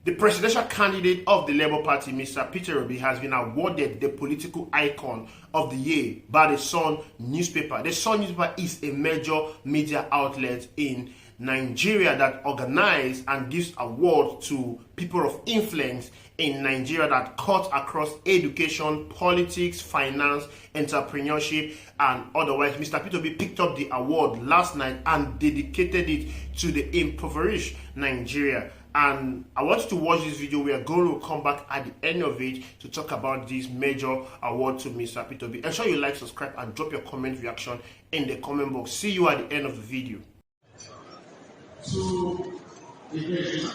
The presidential candidate of the Labour Party, Mr. Peter Obi, has been awarded the political icon of the year by the Sun newspaper. The Sun newspaper is a major media outlet in Nigeria that organizes and gives awards to people of influence in Nigeria that cut across education, politics, finance, entrepreneurship, and otherwise. Mr. Peter Obi picked up the award last night and dedicated it to the impoverished Nigeria. And I want you to watch this video. We are going to come back at the end of it to talk about this major award to Mr. Peter Obi. Ensure you like, subscribe, and drop your comment reaction in the comment box. See you at the end of the video. To the president.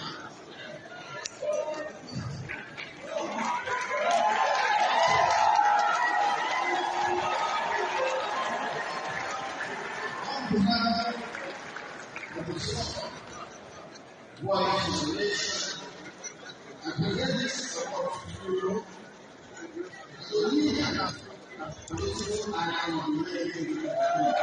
What is the relation? I present this support to you. So we have political icon of the year.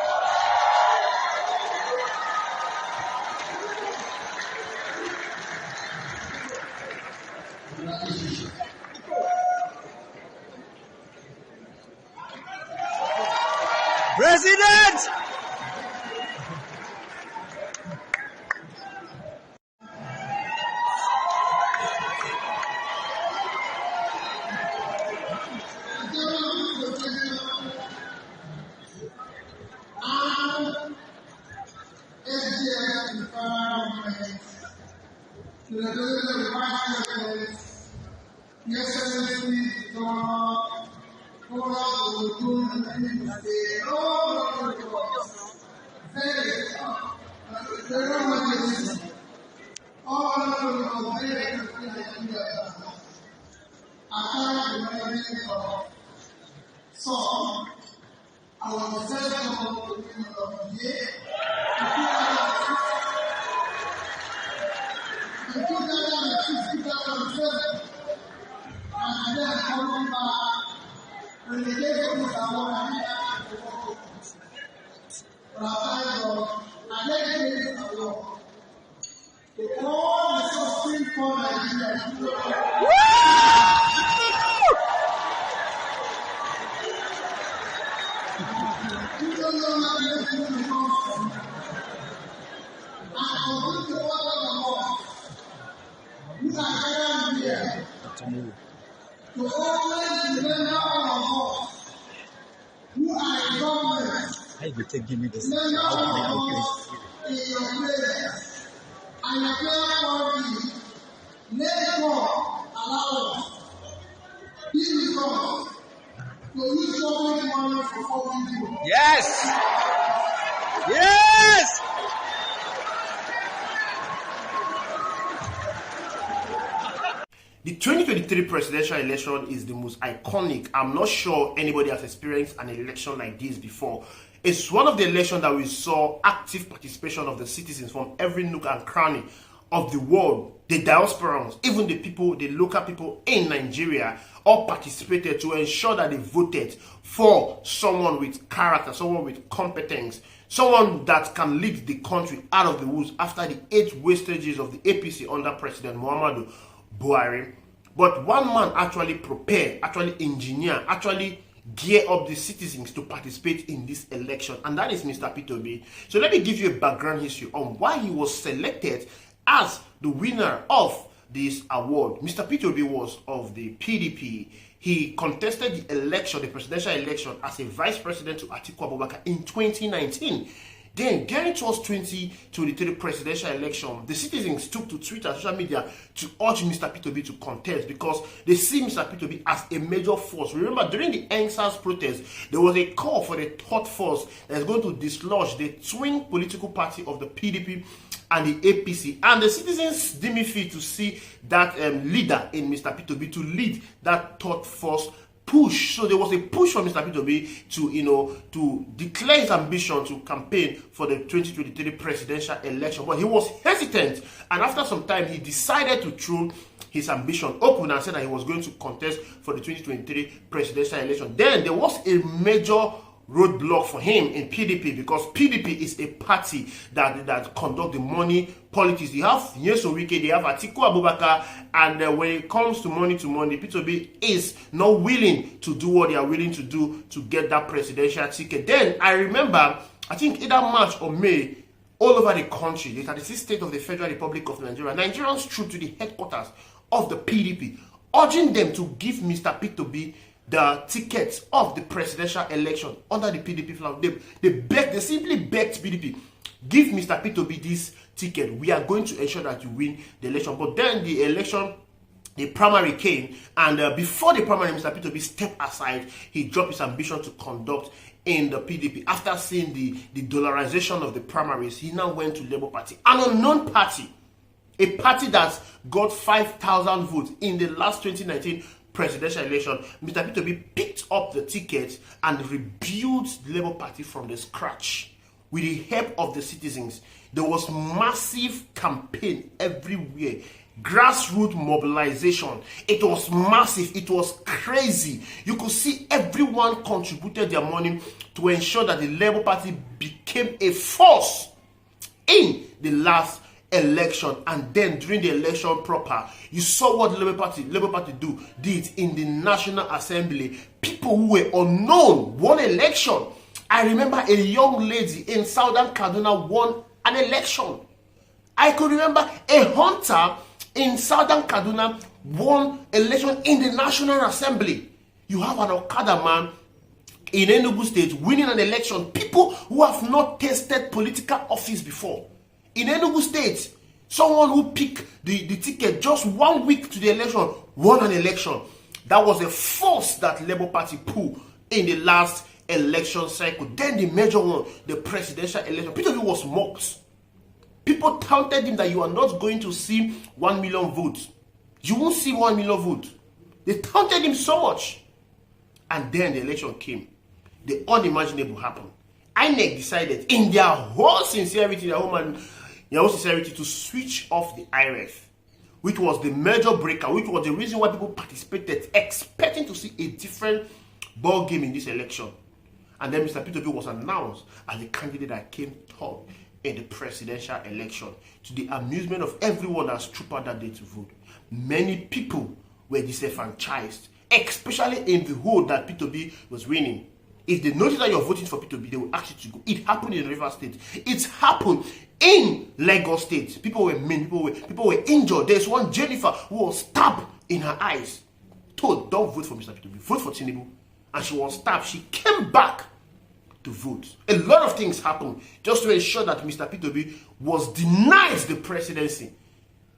President! To the President of the Vice President, Your Excellency, Governor, Governor of the Ogun, and the state, all of the reports, very much, all of the very Nigeria. I can't remember so I was the first of the year. In 2006, 2007, and then coming back, when the case of this award, and then this award, the all the Supreme Court Nigeria. You don't know how to do the award. Tinubu. To always remember all of us who are in government. How you take give me this? Remember all of us in your prayers. And your prayer for me. Let God allow us. Be with us. To use government money for all people. Yes! Yes! The 2023 presidential election is the most iconic. I'm not sure anybody has experienced an election like this before. It's one of the elections that we saw active participation of the citizens from every nook and cranny of the world. The diasporans, even the people, the local people in Nigeria, all participated to ensure that they voted for someone with character, someone with competence, someone that can lead the country out of the woods after the 8 wastages of the APC under President Muhammadu Buhari. But one man actually prepared, actually engineer, actually gear up the citizens to participate in this election, and that is Mr. Peter Obi. So let me give you a background history on why he was selected as the winner of this award. Mr. Peter Obi was of the PDP. he contested the election, the presidential election, as a vice president to Atiku Abubakar in 2019. Then, getting towards 2023 presidential election, the citizens took to Twitter and social media to urge Mr. P2B to contest because they see Mr. P2B as a major force. Remember, during the NSAS protest, there was a call for the third force that is going to dislodge the twin political party of the PDP and the APC. And the citizens deemed it fit to see that leader in Mr. P2B to lead that third force push. So there was a push for Mr. P2B to declare his ambition to campaign for the 2023 presidential election, but he was hesitant, and after some time he decided to throw his ambition open and said that he was going to contest for the 2023 presidential election. Then there was a major roadblock for him in PDP because PDP is a party that conduct the money politics. They have Nyesom Wike, they have Atiku Abubakar, and when it comes to money, P2B is not willing to do what they are willing to do to get that presidential ticket. Then I remember, I think either March or May, all over the country, the 36th state of the Federal Republic of Nigeria, Nigerians trooped to the headquarters of the PDP, urging them to give Mr. P2B the tickets of the presidential election under the PDP flag. They simply begged PDP, give Mr. P2B this ticket. We are going to ensure that you win the election. But then the election, the primary came, and before the primary, Mr. P2B stepped aside. He dropped his ambition to conduct in the PDP. After seeing the dollarization of the primaries, he now went to Labour Party, an unknown party, a party that got 5,000 votes in the last 2019 presidential election. Mr. P2B picked up the ticket and rebuilt the Labour Party from the scratch with the help of the citizens. There was massive campaign everywhere, grassroots mobilization. It was massive, it was crazy. You could see everyone contributed their money to ensure that the Labour Party became a force in the last election. And then during the election proper, you saw what the Labour Party did in the National Assembly. People who were unknown won election. I remember a young lady in Southern Kaduna won an election. I could remember a hunter in Southern Kaduna won election in the National Assembly. You have an Okada man in Enugu State winning an election. People who have not tasted political office before. In Enugu State, someone who picked the ticket just 1 week to the election won an election. That was a force that Labour Party pulled in the last election cycle. Then the major one, the presidential election, P2B was mocked. People taunted him that you are not going to see 1 million votes. You won't see 1 million votes. They taunted him so much. And then the election came. The unimaginable happened. INEC decided in their whole sincerity, to switch off the IRF, which was the major breaker, which was the reason why people participated, expecting to see a different ball game in this election. And then Mr. P2B was announced as the candidate that came top in the presidential election, to the amusement of everyone that trooped out that day to vote. Many people were disenfranchised, especially in the hood that P2B was winning. If they notice that you're voting for P2B, they will ask you to go. It happened in Rivers State. It happened in Lagos State. People were mean. People were injured. There's one Jennifer who was stabbed in her eyes. Told, don't vote for Mr. P2B. Vote for Tinubu. And she was stabbed. She came back to vote. A lot of things happened just to ensure that Mr. P2B was denied the presidency.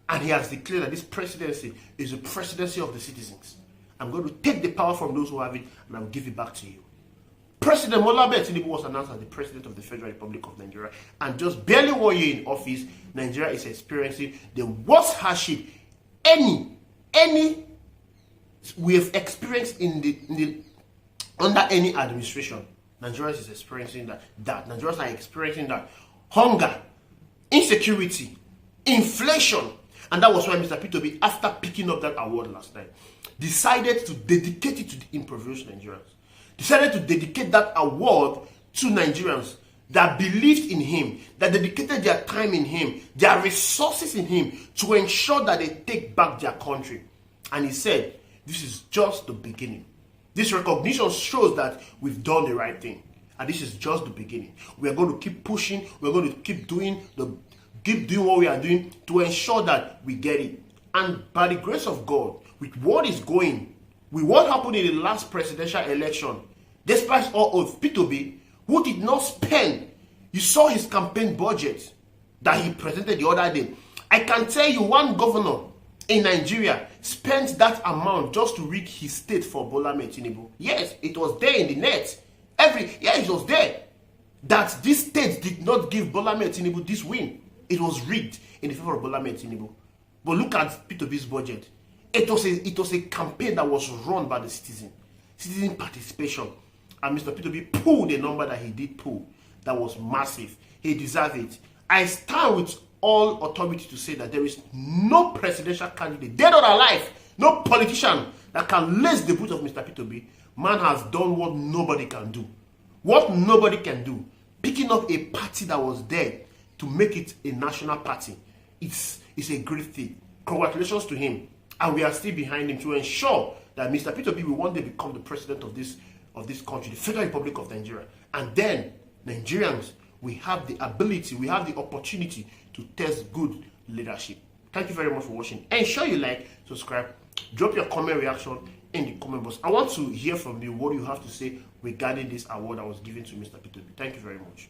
And he has declared that this presidency is the presidency of the citizens. I'm going to take the power from those who have it, and I'll give it back to you. President Bola Tinubu was announced as the President of the Federal Republic of Nigeria, and just barely 1 year in office, Nigeria is experiencing the worst hardship any we have experienced under any administration. Nigeria is experiencing that. Nigerians are experiencing that. Hunger, insecurity, inflation. And that was why Mr. P2B, after picking up that award last night, decided to dedicate it to the impoverished Nigerians. Decided to dedicate that award to Nigerians that believed in him, that dedicated their time in him, their resources in him, to ensure that they take back their country. And he said, this is just the beginning. This recognition shows that we've done the right thing. And this is just the beginning. We are going to keep pushing. We're going to keep doing what we are doing to ensure that we get it. And by the grace of God, with what is going with what happened in the last presidential election, despite all of P2B, who did not spend, you saw his campaign budget that he presented the other day. I can tell you one governor in Nigeria spent that amount just to rig his state for Bola Tinubu. Yes, it was there in the net. It was there. That this state did not give Bola Tinubu this win. It was rigged in the favor of Bola Tinubu. But look at P2B's budget. It was a campaign that was run by the citizen participation. And Mr. P2B pulled a number that he did pull that was massive. He deserved it. I stand with all authority to say that there is no presidential candidate, dead or alive, no politician that can lace the boot of Mr. P2B. Man has done what nobody can do. What nobody can do. Picking up a party that was there to make it a national party. It's a great thing. Congratulations to him. And we are still behind him to ensure that Mr. P2B will one day become the president of this country, the Federal Republic of Nigeria. And then Nigerians, we have the ability, we have the opportunity to test good leadership. Thank you very much for watching. Ensure you like, subscribe, drop your comment reaction in the comment box. I want to hear from you what you have to say regarding this award that was given to Mr. P2B. Thank you very much.